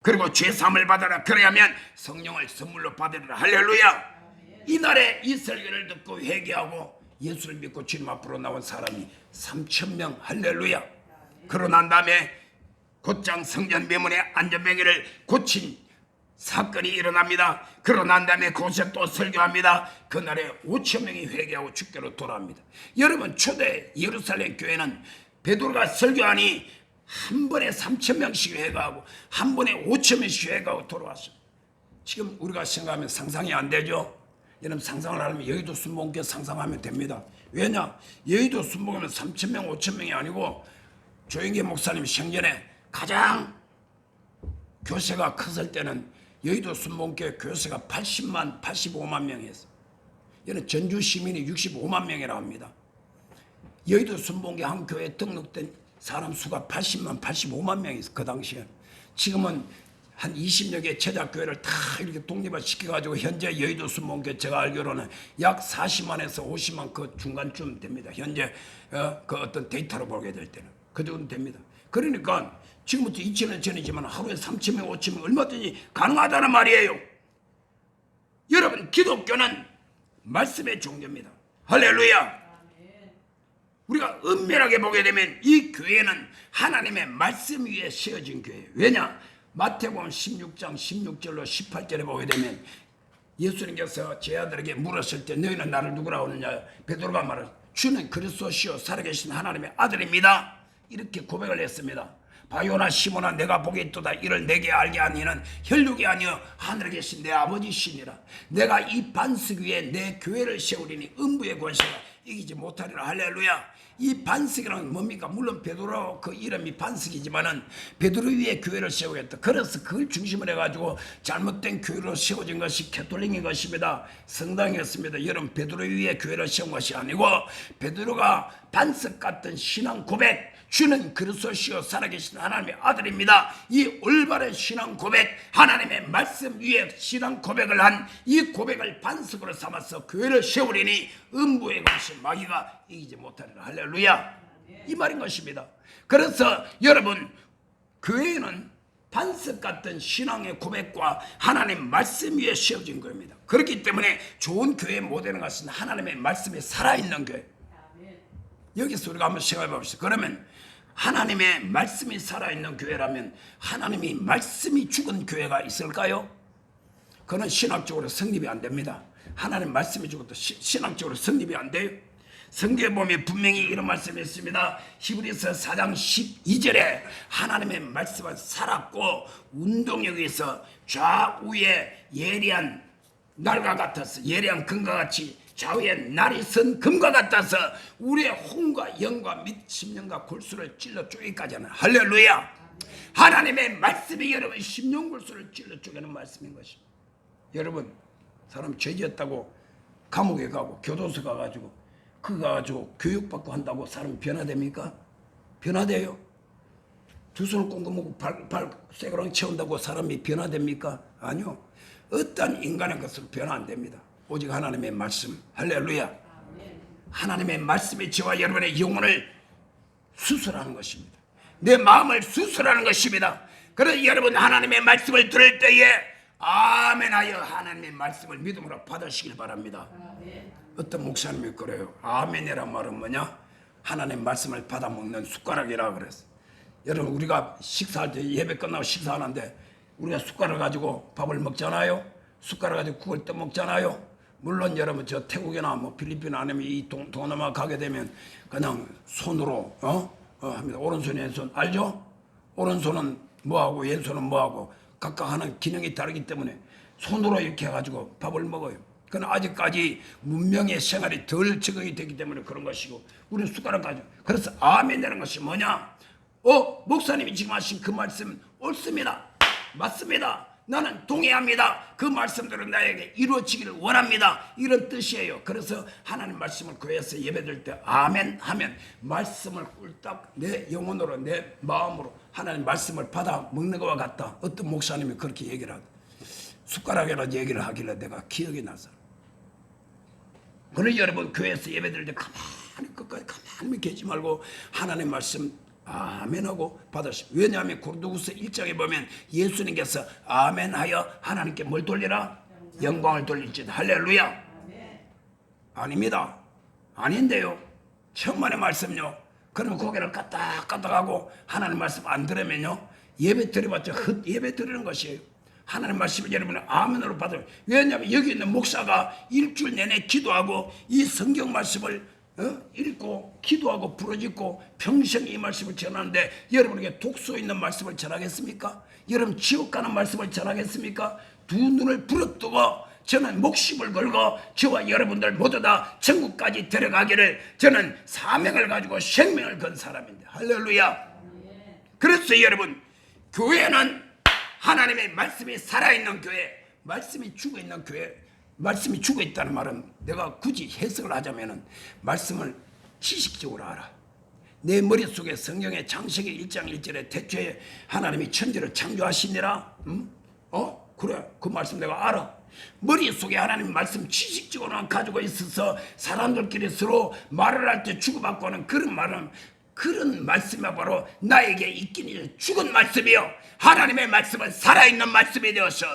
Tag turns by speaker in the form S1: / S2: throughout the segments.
S1: 그리고 죄사함을 받아라. 그래야면 성령을 선물로 받으리라. 할렐루야. 이날에 이 설교를 듣고 회개하고 예수를 믿고 주님 앞으로 나온 사람이 3,000명. 할렐루야. 그러고 난 다음에 곧장 성전 매문의 안전병기를 고친 사건이 일어납니다. 그러고 난 다음에 그곳에 또 설교합니다. 그날에 5,000명이 회개하고 주께로 돌아옵니다. 여러분, 초대 예루살렘 교회는 베드로가 설교하니 한 번에 3,000명씩 회개하고 한 번에 5,000명씩 회개하고 돌아왔어요. 지금 우리가 생각하면 상상이 안 되죠. 여러분, 상상을 하면 여의도 순복음교회 상상하면 됩니다. 왜냐? 여의도 순복음은 3,000명 5,000명이 아니고 조영기 목사님 생전에 가장 교세가 컸을 때는 여의도 순복음교회 교세가 80만 85만 명이었어요. 여기는 전주 시민이 65만 명이라고 합니다. 여의도 순복음교회 한 교회에 등록된 사람 수가 80만 85만 명이었어요. 그 당시에. 지금은 한 20여 개 제자교회를 다 이렇게 독립화 시켜가지고 현재 여의도 순복음교회 제가 알기로는 약 40만에서 50만 그 중간쯤 됩니다. 현재 그 어떤 데이터로 보게 될 때는 그 정도 됩니다. 그러니까 지금부터 2,000년 전이지만 하루에 3,000명 5,000명 얼마든지 가능하다는 말이에요. 여러분, 기독교는 말씀의 종교입니다. 할렐루야. 우리가 엄밀하게 보게 되면 이 교회는 하나님의 말씀 위에 세워진 교회예요. 왜냐? 마태복음 16장 16절로 18절에 보게 되면 예수님께서 제 아들에게 물었을 때 너희는 나를 누구라고 하느냐? 베드로가 말하죠. 주는 그리스도시요 살아계신 하나님의 아들입니다. 이렇게 고백을 했습니다. 바요나 시모나 내가 보게 있도다. 이를 내게 알게 하니는 혈육이 아니여 하늘에 계신 내 아버지시니라. 내가 이 반석 위에 내 교회를 세우리니 음부의 권세가 이기지 못하리라. 할렐루야. 이 반석이란 뭡니까? 물론 베드로 그 이름이 반석이지만은 베드로 위에 교회를 세우겠다. 그래서 그걸 중심으로 해가지고 잘못된 교회로 세워진 것이 캐톨릭인 것입니다. 성당이었습니다. 여러분, 베드로 위에 교회를 세운 것이 아니고 베드로가 반석 같은 신앙 고백, 주는 그리스도시요 살아계신 하나님의 아들입니다. 이 올바른 신앙 고백, 하나님의 말씀 위에 신앙 고백을 한 이 고백을 반석으로 삼아서 교회를 세우리니 음부의 것이 마귀가 이기지 못하리라. 할렐루야. 이 말인 것입니다. 그래서 여러분, 교회는 반석 같은 신앙의 고백과 하나님 말씀 위에 세워진 겁니다. 그렇기 때문에 좋은 교회 모델은 것은 하나님의 말씀이 살아있는 교회. 여기서 우리가 한번 생각해 봅시다. 그러면 하나님의 말씀이 살아있는 교회라면 하나님이 말씀이 죽은 교회가 있을까요? 그건 신학적으로 성립이 안 됩니다. 하나님 말씀이 죽어도 신학적으로 성립이 안 돼요. 성경에 보면 분명히 이런 말씀이 있습니다. 히브리서 4장 12절에 하나님의 말씀은 살았고 운동력에서 좌우에 예리한 날과 같아서 예리한 금과 같이 좌우에 날이 선 금과 같아서 우리의 혼과 영과 및 심령과 골수를 찔러 쪼개기까지 하는. 할렐루야. 하나님의 말씀이 여러분 심령 골수를 찔러 쪼개는 말씀인 것입니다. 여러분, 사람 죄지었다고 감옥에 가고 교도소 가가지고 그거 가지고 교육받고 한다고 사람 변화됩니까? 변화돼요? 두 손을 꽁꽁 발 쇠고랑 채운다고 사람이 변화됩니까? 아니요. 어떤 인간의 것으로 변화 안 됩니다. 오직 하나님의 말씀. 할렐루야. 하나님의 말씀이 저와 여러분의 영혼을 수술하는 것입니다. 내 마음을 수술하는 것입니다. 그래서 여러분, 하나님의 말씀을 들을 때에 아멘하여 하나님의 말씀을 믿음으로 받으시길 바랍니다. 어떤 목사님이 그래요. 아멘이란 말은 뭐냐? 하나님의 말씀을 받아먹는 숟가락이라 그랬어. 여러분, 우리가 식사할 때 예배 끝나고 식사하는데 우리가 숟가락 가지고 밥을 먹잖아요. 숟가락 가지고 국을 떠먹잖아요. 물론 여러분, 저 태국이나 뭐 필리핀 아니면 이 동남아 가게 되면 그냥 손으로 합니다. 오른손 왼손 알죠? 오른손은 뭐하고 왼손은 뭐하고 각각 하는 기능이 다르기 때문에 손으로 이렇게 해가지고 밥을 먹어요. 그러나 아직까지 문명의 생활이 덜 적응이 되기 때문에 그런 것이고 우리는 숟가락 가지고. 그래서 아멘이라는 것이 뭐냐? 목사님이 지금 하신 그 말씀 옳습니다. 맞습니다. 나는 동의합니다. 그 말씀들은 나에게 이루어지기를 원합니다. 이런 뜻이에요. 그래서 하나님 말씀을 교회에서 예배드릴 때 아멘 하면 말씀을 꿀딱 내 영혼으로 내 마음으로 하나님 말씀을 받아 먹는 것과 같다. 어떤 목사님이 그렇게 얘기를 하고 숟가락이라는 얘기를 하길래 내가 기억이 나서. 그러니 여러분, 교회에서 예배드릴 때 가만히 끝까지 가만히 계지 말고 하나님 말씀 아멘하고 받으십시오. 왜냐하면 고린도후서 1장에 보면 예수님께서 아멘하여 하나님께 뭘 돌리라? 영광을 돌릴지다. 할렐루야. 아닙니다. 아닌데요. 천만의 말씀요. 그러면 고개를 까딱까딱하고 하나님 말씀 안 들으면요, 예배 드려봤자 헛 예배 드리는 것이에요. 하나님 말씀을 여러분은 아멘으로 받아요. 왜냐하면 여기 있는 목사가 일주일 내내 기도하고 이 성경 말씀을 읽고 기도하고 부르짖고 평생 이 말씀을 전하는데 여러분에게 독소 있는 말씀을 전하겠습니까? 여러분 지옥 가는 말씀을 전하겠습니까? 두 눈을 부릅뜨고 저는 목숨을 걸고 저와 여러분들 모두 다 천국까지 데려가기를 저는 사명을 가지고 생명을 건 사람인데, 할렐루야. 그래서 여러분, 교회는 하나님의 말씀이 살아있는 교회, 말씀이 죽어있는 교회. 말씀이 죽어있다는 말은 내가 굳이 해석을 하자면은 말씀을 지식적으로 알아. 내 머릿속에 성경의 창세기 1장 1절에 태초에 하나님이 천지를 창조하시니라. 그래, 그 말씀 내가 알아. 머릿속에 하나님 말씀 지식적으로만 가지고 있어서 사람들끼리 서로 말을 할 때 주고받고 하는 그런 말은, 그런 말씀이 바로 나에게 있긴 죽은 말씀이요, 하나님의 말씀은 살아있는 말씀이 되어서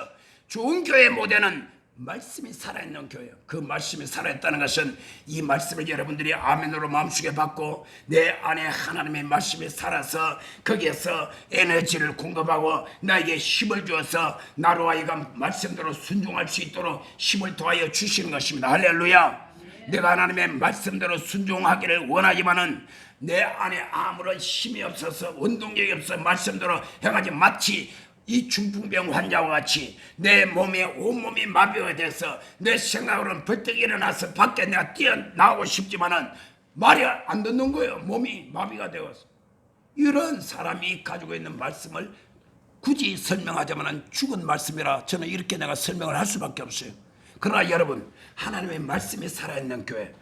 S1: 좋은 교회 모델은 말씀이 살아있는 교회요. 그 말씀이 살아있다는 것은 이 말씀을 여러분들이 아멘으로 마음속에 받고 내 안에 하나님의 말씀이 살아서 거기에서 에너지를 공급하고 나에게 힘을 주어서 나로 하여금 말씀대로 순종할 수 있도록 힘을 더하여 주시는 것입니다. 할렐루야. 내가 하나님의 말씀대로 순종하기를 원하지만은 내 안에 아무런 힘이 없어서 원동력이 없어 말씀대로 해가지고 마치 이 중풍병 환자와 같이 내 몸에 온몸이 마비가 돼서 내 생각으로는 벌떡 일어나서 밖에 내가 뛰어나오고 싶지만은 말이 안 듣는 거예요. 몸이 마비가 되어서. 이런 사람이 가지고 있는 말씀을 굳이 설명하자면 죽은 말씀이라 저는 이렇게 내가 설명을 할 수밖에 없어요. 그러나 여러분, 하나님의 말씀이 살아있는 교회,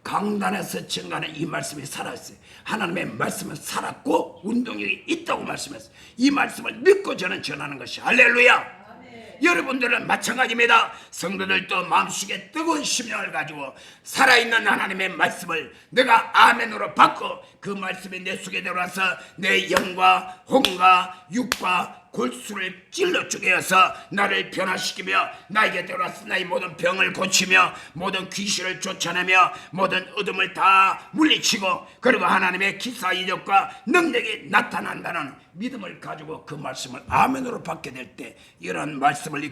S1: 강단에서 정간에 이 말씀이 살아있어요. 하나님의 말씀은 살았고 운동력이 있다고 말씀했어요. 이 말씀을 믿고 저는 전하는 것이 할렐루야. 여러분들은 마찬가지입니다. 성도들도 마음속에 뜨거운 심령을 가지고 살아있는 하나님의 말씀을 내가 아멘으로 받고 그 말씀이 내 속에 들어와서 내 영과 혼과 육과 골수를 찔러 쪼개어서 나를 변화시키며 나에게 들어와서 나의 모든 병을 고치며 모든 귀신을 쫓아내며 모든 어둠을 다 물리치고 그리고 하나님의 기사 이적과 능력이 나타난다는 믿음을 가지고 그 말씀을 아멘으로 받게 될 때 이런 말씀을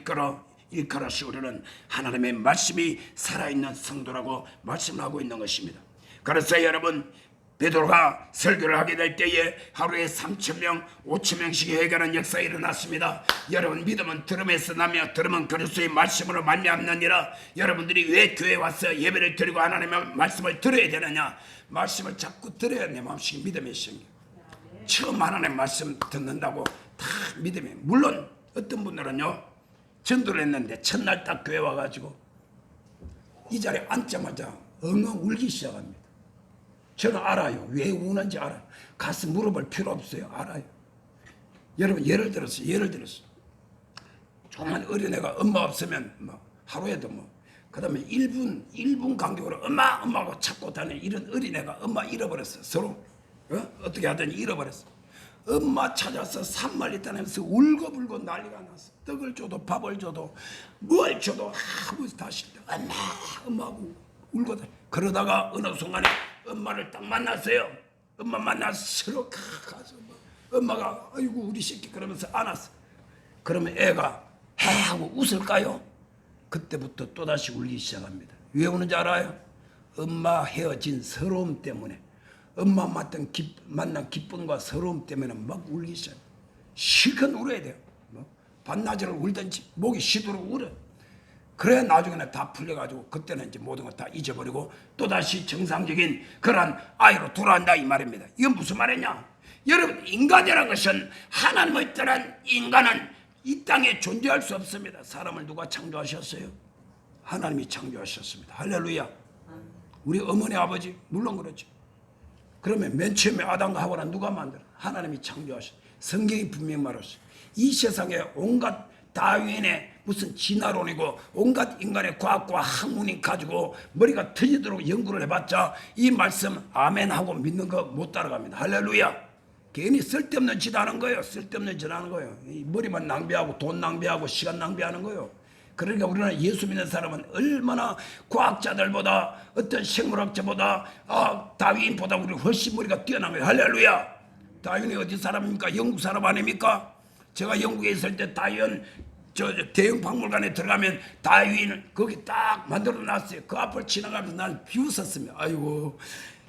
S1: 일컬어서 우리는 하나님의 말씀이 살아있는 성도라고 말씀하고 있는 것입니다. 그래서 여러분, 베드로가 설교를 하게 될 때에 하루에 3,000명, 5,000명씩 회개하는 역사가 일어났습니다. 여러분, 믿음은 들음에서 나며 들음은 그리스도의 말씀으로 말미암느니라. 여러분들이 왜 교회에 와서 예배를 드리고 하나님의 말씀을 들어야 되느냐? 말씀을 자꾸 들어야 내 마음속에 믿음이 생겨. 처음 하나님의 말씀 듣는다고 다 믿음이. 물론 어떤 분들은요, 전도를 했는데 첫날 딱 교회 와가지고 이 자리에 앉자마자 엉엉 울기 시작합니다. 저는 알아요. 왜 우는지 알아요. 가서 물어볼 필요 없어요. 알아요. 여러분, 예를 들어서 조그만 어린애가 엄마 없으면 하루에도 그 다음에 1분 간격으로 엄마하고 찾고 다니는 이런 어린애가 엄마 잃어버렸어. 서로 어떻게 하더니 잃어버렸어. 엄마 찾아서 산말리 다니면서 울고불고 난리가 났어. 떡을 줘도 밥을 줘도 뭘 줘도 아무것도 다시 엄마하고 울고 다니. 그러다가 어느 순간에 엄마를 딱 만났어요. 엄마 만나서 서로 가서 엄마가 아이고 우리 새끼 그러면서 안았어. 그러면 애가 하고 웃을까요? 그때부터 또다시 울기 시작합니다. 왜 우는지 알아요? 엄마 헤어진 서러움 때문에, 엄마 만난 기쁨과 서러움 때문에 막 울기 시작해요. 실컷 울어야 돼요. 반나절을 울든지 목이 쉬도록 울어요. 그래야 나중에는 다 풀려가지고 그때는 이제 모든 걸 다 잊어버리고 또다시 정상적인 그런 아이로 돌아간다 이 말입니다. 이건 무슨 말이냐? 여러분, 인간이라는 것은 하나님을 떠난 인간은 이 땅에 존재할 수 없습니다. 사람을 누가 창조하셨어요? 하나님이 창조하셨습니다. 할렐루야. 우리 어머니 아버지 물론 그렇죠. 그러면 맨 처음에 아담과 하와는 누가 만들어? 하나님이 창조하셨어요. 성경이 분명히 말했어요. 이 세상에 온갖 다윈의 무슨 진화론이고 온갖 인간의 과학과 학문이 가지고 머리가 터지도록 연구를 해봤자 이 말씀 아멘하고 믿는 거 못 따라갑니다. 할렐루야. 괜히 쓸데없는 짓 하는 거예요. 쓸데없는 짓 하는 거예요. 이 머리만 낭비하고 돈 낭비하고 시간 낭비하는 거예요. 그러니까 우리는 예수 믿는 사람은 얼마나 과학자들보다 어떤 생물학자보다 다윈보다 우리 훨씬 머리가 뛰어난 거예요. 할렐루야. 다윈이 어디 사람입니까? 영국 사람 아닙니까? 제가 영국에 있을 때 다윈 대형 박물관에 들어가면 다윈을 거기 딱 만들어 놨어요. 그 앞을 지나가면서 난 비웃었습니다. 아이고,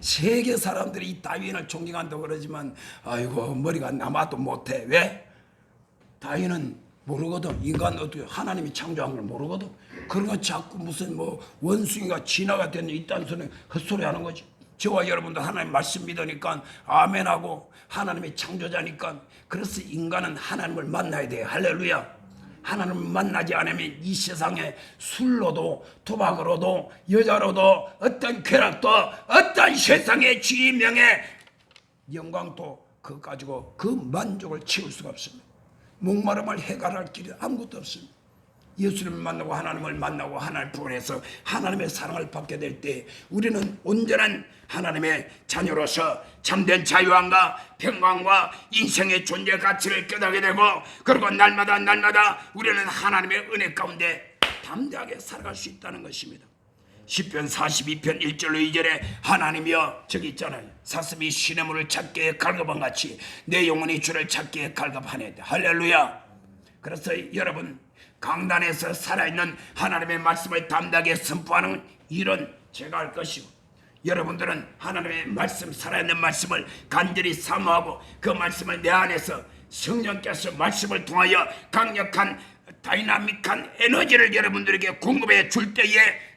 S1: 세계 사람들이 이 다윈을 존경한다고 그러지만 아이고 머리가 남아도 못해. 왜? 다윈은 모르거든. 인간 어떻게 하나님이 창조한 걸 모르거든. 그러니까 자꾸 무슨 뭐 원숭이가 진화가 되는 이딴 소리 헛소리 하는 거지. 저와 여러분도 하나님 말씀 믿으니까 아멘하고 하나님이 창조자니까 그래서 인간은 하나님을 만나야 돼요. 할렐루야. 하나님을 만나지 않으면 이 세상에 술로도 도박으로도 여자로도 어떤 쾌락도 어떤 세상의 지명의 영광도 그거 가지고 그 만족을 채울 수가 없습니다. 목마름을 해결할 길이 아무것도 없습니다. 예수님을 만나고 하나님을 만나고 하나님 부분에서 하나님의 사랑을 받게 될 때 우리는 온전한 하나님의 자녀로서 참된 자유함과 평강과 인생의 존재 가치를 깨닫게 되고 그리고 날마다 우리는 하나님의 은혜 가운데 담대하게 살아갈 수 있다는 것입니다. 시편 42편 1절로 2절에 하나님이여 저기 있잖아요. 사슴이 시냇물을 찾기에 갈급한 같이 내 영혼이 주를 찾기에 갈급하네. 할렐루야. 그래서 여러분 강단에서 살아있는 하나님의 말씀을 담대하게 선포하는 일은 제가 할 것이고 여러분들은 하나님의 말씀 살아있는 말씀을 간절히 사모하고 그 말씀을 내 안에서 성령께서 말씀을 통하여 강력한 다이나믹한 에너지를 여러분들에게 공급해 줄 때에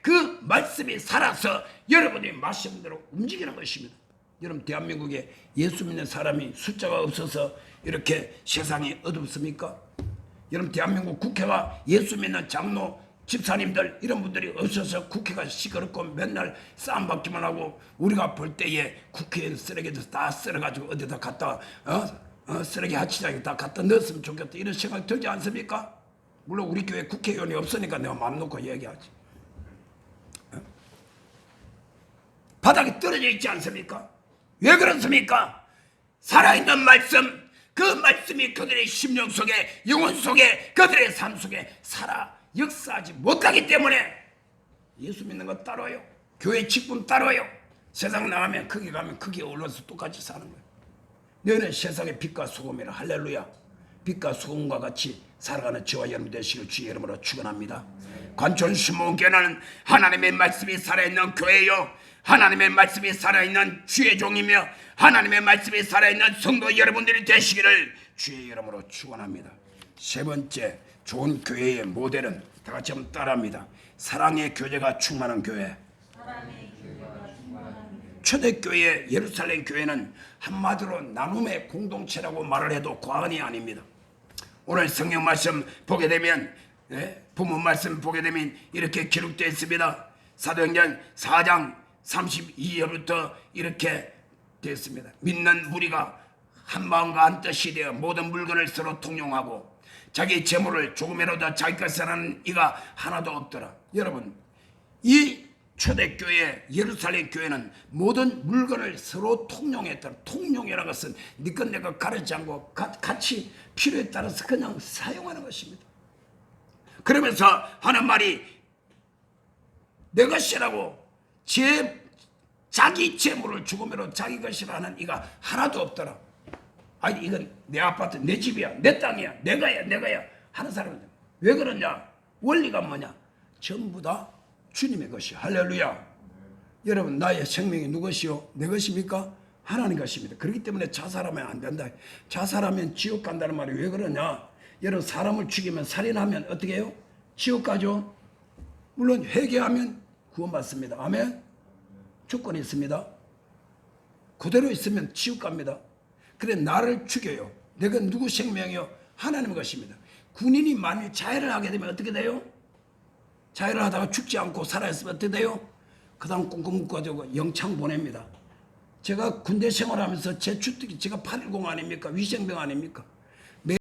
S1: 그 말씀이 살아서 여러분의 말씀대로 움직이는 것입니다. 여러분 대한민국에 예수 믿는 사람이 숫자가 없어서 이렇게 세상이 어둡습니까? 여러분 대한민국 국회가 예수 믿는 장로 집사님들 이런 분들이 없어서 국회가 시끄럽고 맨날 싸움받기만 하고 우리가 볼 때에 국회에 쓰레기도 다 썰어가지고 어디다 갖다 쓰레기 하치장에 다 갖다 넣었으면 좋겠다 이런 생각이 들지 않습니까? 물론 우리 교회 국회의원이 없으니까 내가 마음 놓고 얘기하지. 바닥에 떨어져 있지 않습니까? 왜 그렇습니까? 살아있는 말씀 그 말씀이 그들의 심령 속에 영혼 속에 그들의 삶 속에 살아 역사하지 못하기 때문에 예수 믿는 거 따로요. 교회 직분 따로요. 세상 나가면 거기 가면 거기에 올라서 똑같이 사는 거예요. 너희는 세상의 빛과 소금이라. 할렐루야. 빛과 소금과 같이 살아가는 저와 여러분 되시길 주의 이름으로 축원합니다. 관촌 수목교회는 하나님의 말씀이 살아있는 교회요. 하나님의 말씀이 살아있는 주의 종이며 하나님의 말씀이 살아있는 성도 여러분들이 되시기를 주의 이름으로 축원합니다. 세 번째 좋은 교회의 모델은 다 같이 한번 따라합니다. 사랑의 교제가 충만한 교회. 초대교회 예루살렘 교회는 한마디로 나눔의 공동체라고 말을 해도 과언이 아닙니다. 오늘 성경 말씀 보게 되면 부모 말씀 보게 되면 이렇게 기록되어 있습니다. 사도행전 4장 32절부터 이렇게 되었습니다. 믿는 무리가 한 마음과 한 뜻이 되어 모든 물건을 서로 통용하고 자기 재물을 조금이라도 자기 것을 하는 이가 하나도 없더라. 여러분 이 초대교회 예루살렘 교회는 모든 물건을 서로 통용했다. 통용이라는 것은 네 것 내 것 가르치지 않고 같이 필요에 따라서 그냥 사용하는 것입니다. 그러면서 하는 말이 내 것이라고 자기 재물을 죽음으로 자기 것이라 하는 이가 하나도 없더라. 아니 이건 내 아파트 내 집이야 내 땅이야 내가야 하는 사람은 왜 그러냐? 원리가 뭐냐? 전부 다 주님의 것이요. 할렐루야. 여러분 나의 생명이 누구 것이요? 내 것입니까? 하나님 것입니다. 그렇기 때문에 자살하면 안 된다. 자살하면 지옥 간다는 말이 왜 그러냐? 여러분 사람을 죽이면 살인하면 어떻게 해요? 지옥 가죠. 물론 회개하면 구원받습니다. 아멘. 조건이 있습니다. 그대로 있으면 지옥 갑니다. 그래 나를 죽여요. 내가 누구 생명이요? 하나님의 것입니다. 군인이 만일 자해를 하게 되면 어떻게 돼요? 자해를 하다가 죽지 않고 살아있으면 어떻게 돼요? 그 다음 꽁꽁 묶어가지고 영창 보냅니다. 제가 군대 생활하면서 제 주특기 제가 810 아닙니까? 위생병 아닙니까?